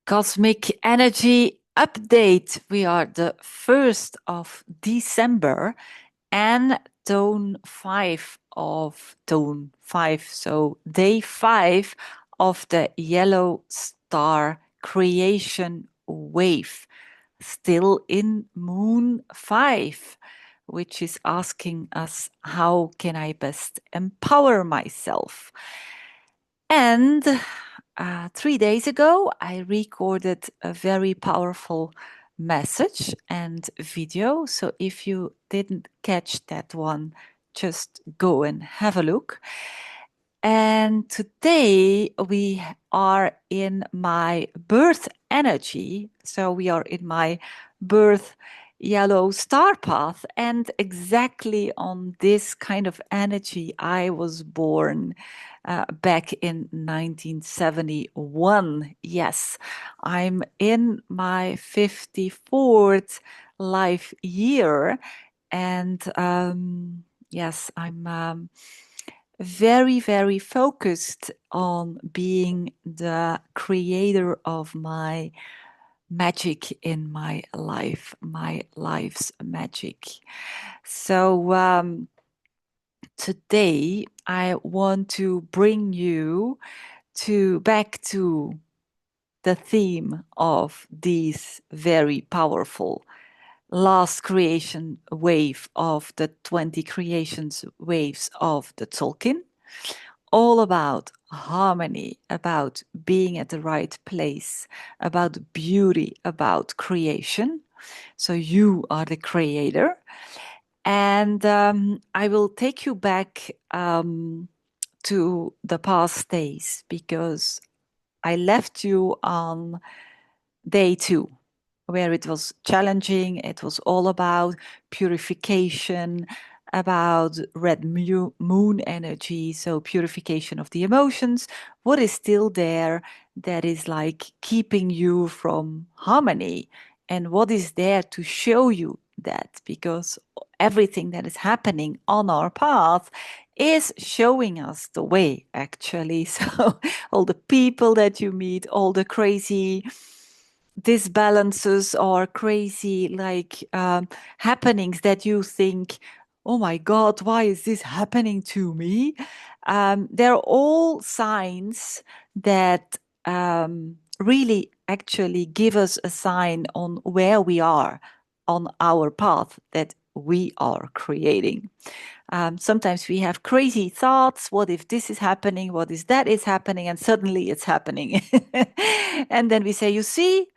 Cosmic Energy Update. We are the 1st of December and tone 5 of tone 5. So day 5 of the yellow star creation wave. Still in moon 5, which is asking us, how can I best empower myself? And 3 days ago, I recorded a very powerful message and video. So if you didn't catch that one, just go and have a look. And today we are in my birth energy. So we are in my birth yellow star path. And exactly on this kind of energy, I was born back in 1971. Yes, I'm in my 54th life year. And yes, I'm very, very focused on being the creator of my magic in my life, my life's magic. So today I want to bring you back to the theme of these very powerful last creation wave of the 20 creations waves of the Tolkien, all about harmony, about being at the right place, about beauty, about creation. So you are the creator. And I will take you back to the past days because I left you on day 2, where it was challenging. It was all about purification, about red moon energy, so purification of the emotions. What is still there that is like keeping you from harmony? And what is there to show you that? Because everything that is happening on our path is showing us the way, actually. So all the people that you meet, all the crazy disbalances or crazy happenings that you think, oh my God, why is this happening to me? They're all signs that really actually give us a sign on where we are on our path that we are creating. Sometimes we have crazy thoughts. What if this is happening? What if that is happening? And suddenly it's happening. And then we say, you see,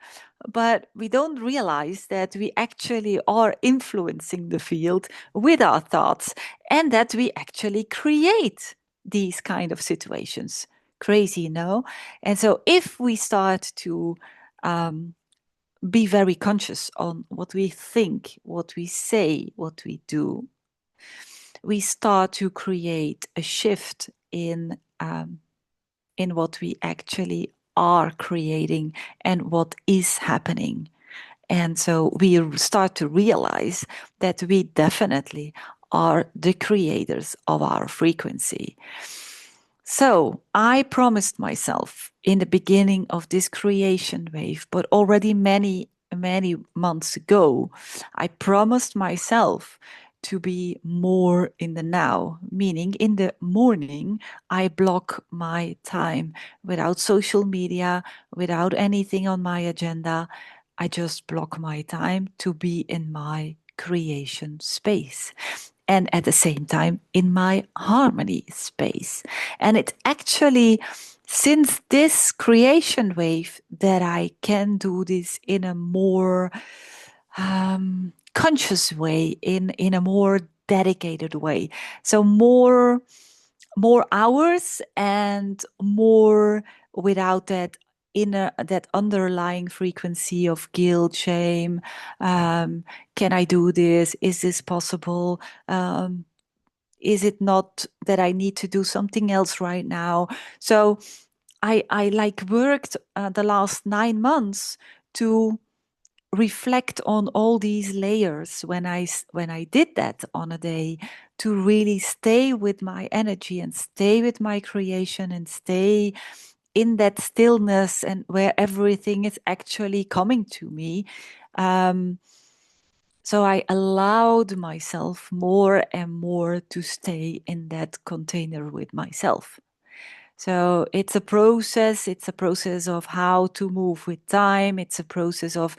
but we don't realize that we actually are influencing the field with our thoughts and that we actually create these kind of situations. Crazy, no? And so if we start to be very conscious on what we think, what we say, what we do, we start to create a shift in what we actually are creating and what is happening. And so we start to realize that we definitely are the creators of our frequency. So I promised myself in the beginning of this creation wave, but already many, many months ago, I promised myself to be more in the now, meaning in the morning, I block my time without social media, without anything on my agenda. I just block my time to be in my creation space and at the same time in my harmony space. And it actually, since this creation wave, that I can do this in a more conscious way, in a more dedicated way. So more hours and more without that inner, that underlying frequency of guilt, shame. Can I do this? Is this possible? Is it not that I need to do something else right now? So I like worked the last 9 months to reflect on all these layers when I did that on a day, to really stay with my energy and stay with my creation and stay in that stillness and where everything is actually coming to me. So I allowed myself more and more to stay in that container with myself. So it's a process. It's a process of how to move with time. It's a process of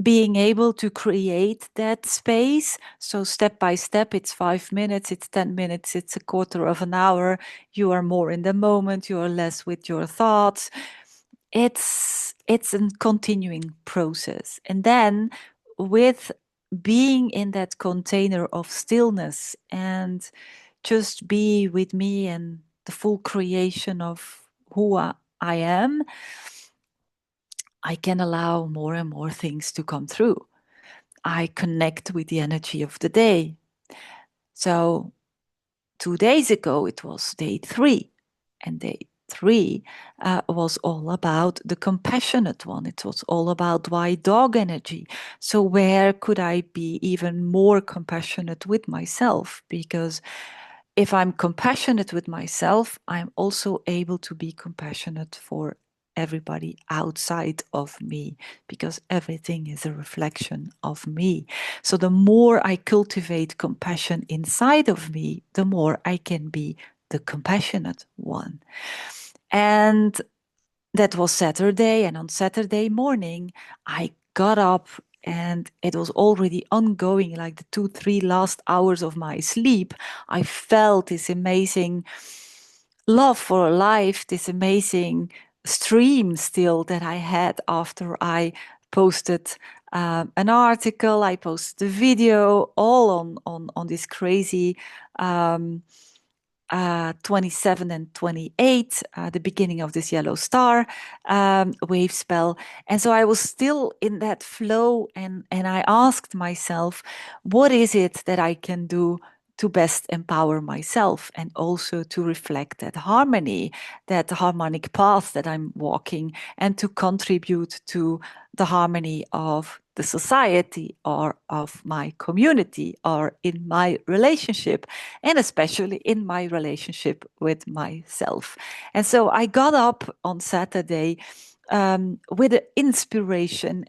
being able to create that space. So step by step, it's 5 minutes, it's 10 minutes, it's a quarter of an hour. You are more in the moment. You are less with your thoughts. It's a continuing process. And then with being in that container of stillness and just be with me and the full creation of who I am, I can allow more and more things to come through. I connect with the energy of the day. So 2 days ago, it was day 3. And day 3 was all about the compassionate one. It was all about white dog energy. So where could I be even more compassionate with myself? Because if I'm compassionate with myself, I'm also able to be compassionate for everybody outside of me, because everything is a reflection of me. So the more I cultivate compassion inside of me, the more I can be the compassionate one. And that was Saturday. And on Saturday morning, I got up and it was already ongoing, like the 2, 3 last hours of my sleep. I felt this amazing love for life, this amazing stream still that I had after I posted an article, I posted a video, all on this crazy 27 and 28, the beginning of this yellow star wave spell. And so I was still in that flow, and I asked myself, what is it that I can do to best empower myself and also to reflect that harmony, that harmonic path that I'm walking, and to contribute to the harmony of the society or of my community or in my relationship, and especially in my relationship with myself. And so I got up on Saturday with an inspiration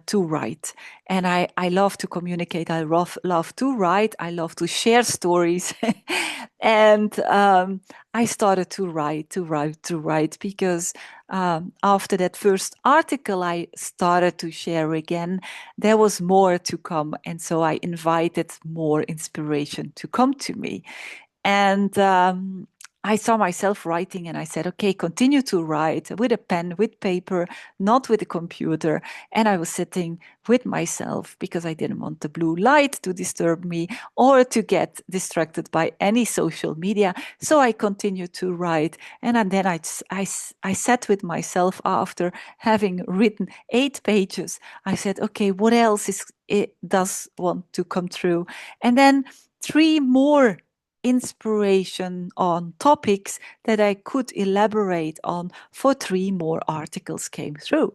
to write. And I love to communicate. I love to write. I love to share stories. And I started to write because after that first article I started to share again, there was more to come. And so I invited more inspiration to come to me. And I saw myself writing, and I said, okay, continue to write with a pen, with paper, not with a computer. And I was sitting with myself because I didn't want the blue light to disturb me or to get distracted by any social media. So I continued to write. And then I sat with myself after having written 8 pages. I said, okay, what else it does want to come through? And then 3 more inspiration on topics that I could elaborate on for 3 more articles came through.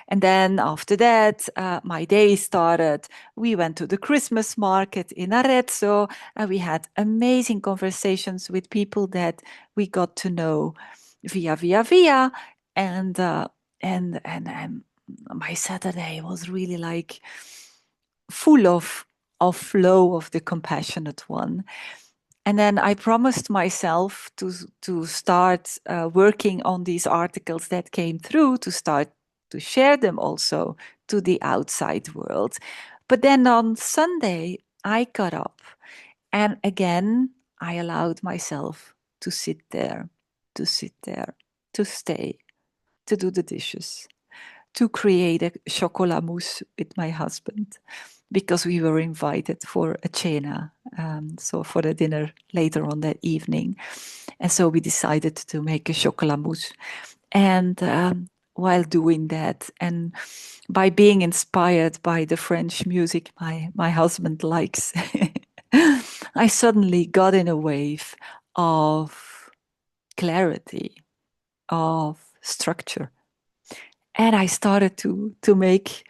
And then after that, my day started. We went to the Christmas market in Arezzo, and we had amazing conversations with people that we got to know via. And my Saturday was really like full of flow of the compassionate one. And then I promised myself to start working on these articles that came through, to start to share them also to the outside world. But then on Sunday, I got up, and again, I allowed myself to sit there, to stay, to do the dishes, to create a chocolat mousse with my husband, because we were invited for a cena, so for a dinner later on that evening. And so we decided to make a chocolat mousse. And while doing that, and by being inspired by the French music my husband likes, I suddenly got in a wave of clarity, of structure. And I started to make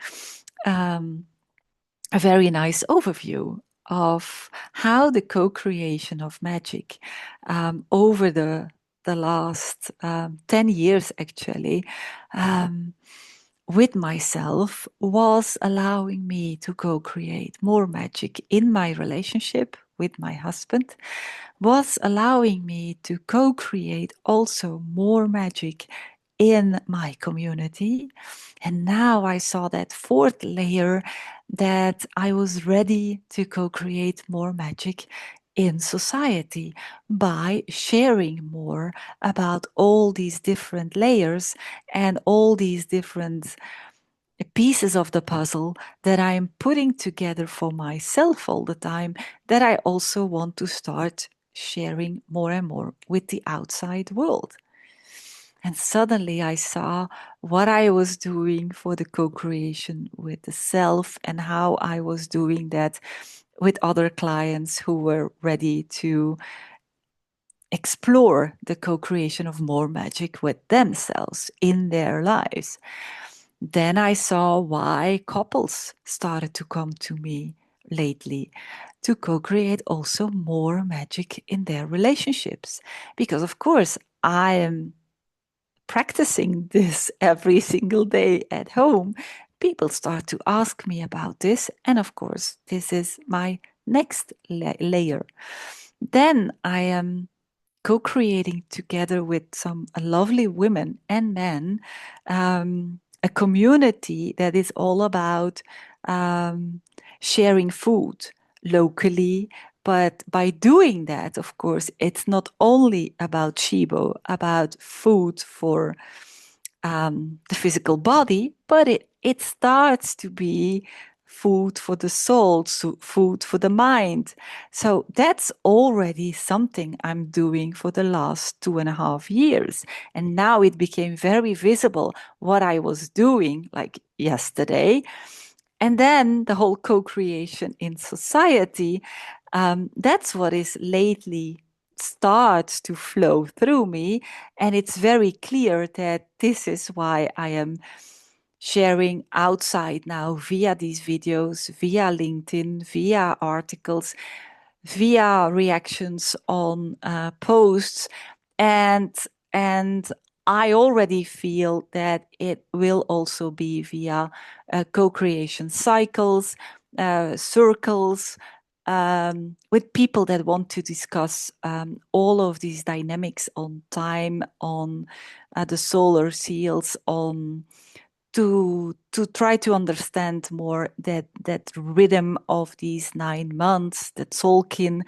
a very nice overview of how the co-creation of magic over the the last 10 years actually, with myself was allowing me to co-create more magic in my relationship with my husband, was allowing me to co-create also more magic in my community. And now I saw that fourth layer, that I was ready to co-create more magic in society by sharing more about all these different layers and all these different pieces of the puzzle that I'm putting together for myself all the time, that I also want to start sharing more and more with the outside world. And suddenly I saw what I was doing for the co-creation with the self and how I was doing that with other clients who were ready to explore the co-creation of more magic with themselves in their lives. Then I saw why couples started to come to me lately to co-create also more magic in their relationships. Because of course, I am practicing this every single day at home. People start to ask me about this. And of course, this is my next layer. Then I am co-creating together with some lovely women and men, a community that is all about sharing food locally. But by doing that, of course, it's not only about Shibo, about food for the physical body, but it starts to be food for the soul, so food for the mind. So that's already something I'm doing for the last 2.5 years. And now it became very visible what I was doing like yesterday. And then the whole co-creation in society, that's what is lately starts to flow through me. And it's very clear that this is why I am sharing outside now via these videos, via LinkedIn, via articles, via reactions on posts, and and I already feel that it will also be via co-creation cycles, circles, with people that want to discuss all of these dynamics on time, on the solar seals, on to try to understand more that rhythm of these 9 months, that Solkin,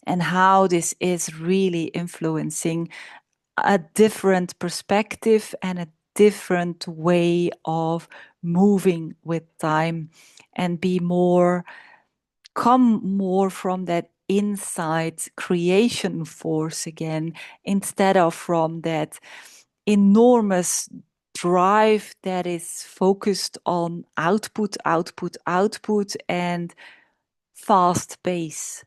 and how this is really influencing a different perspective and a different way of moving with time, and be more, come more from that inside creation force again, instead of from that enormous drive that is focused on output, output, output, and fast pace.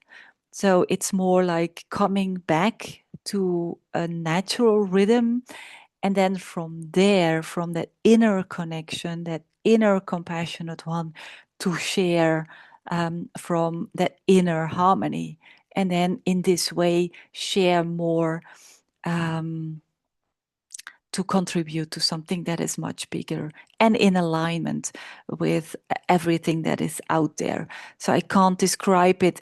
So it's more like coming back to a natural rhythm. And then from there, from that inner connection, that inner compassionate one, to share from that inner harmony. And then in this way, share more, to contribute to something that is much bigger and in alignment with everything that is out there. So I can't describe it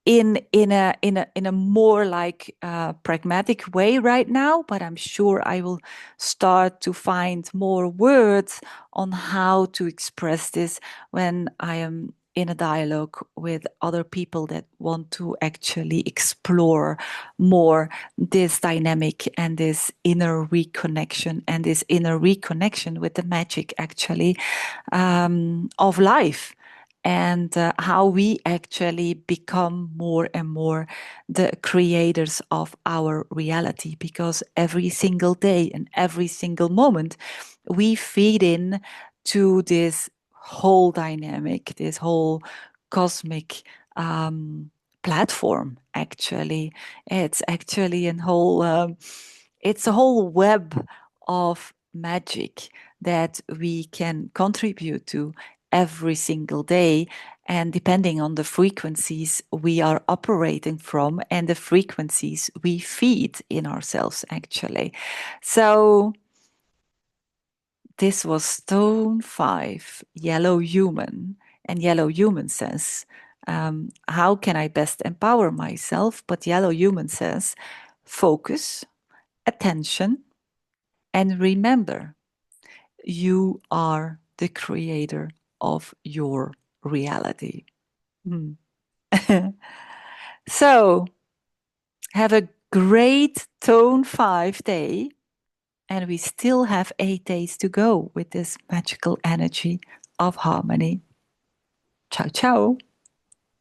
in a more like pragmatic way right now, but I'm sure I will start to find more words on how to express this when I am in a dialogue with other people that want to actually explore more this dynamic and this inner reconnection, and this inner reconnection with the magic actually of life, and how we actually become more and more the creators of our reality. Because every single day and every single moment, we feed in to this whole dynamic, this whole cosmic platform. Actually, it's actually it's a whole web of magic that we can contribute to every single day. and depending on the frequencies we are operating from and the frequencies we feed in ourselves, actually. So this was Stone 5, Yellow Human. And Yellow Human says, how can I best empower myself? But Yellow Human says, focus, attention, and remember, you are the creator of your reality. Hmm. So, have a great Tone 5 day. And we still have 8 days to go with this magical energy of harmony. Ciao, ciao.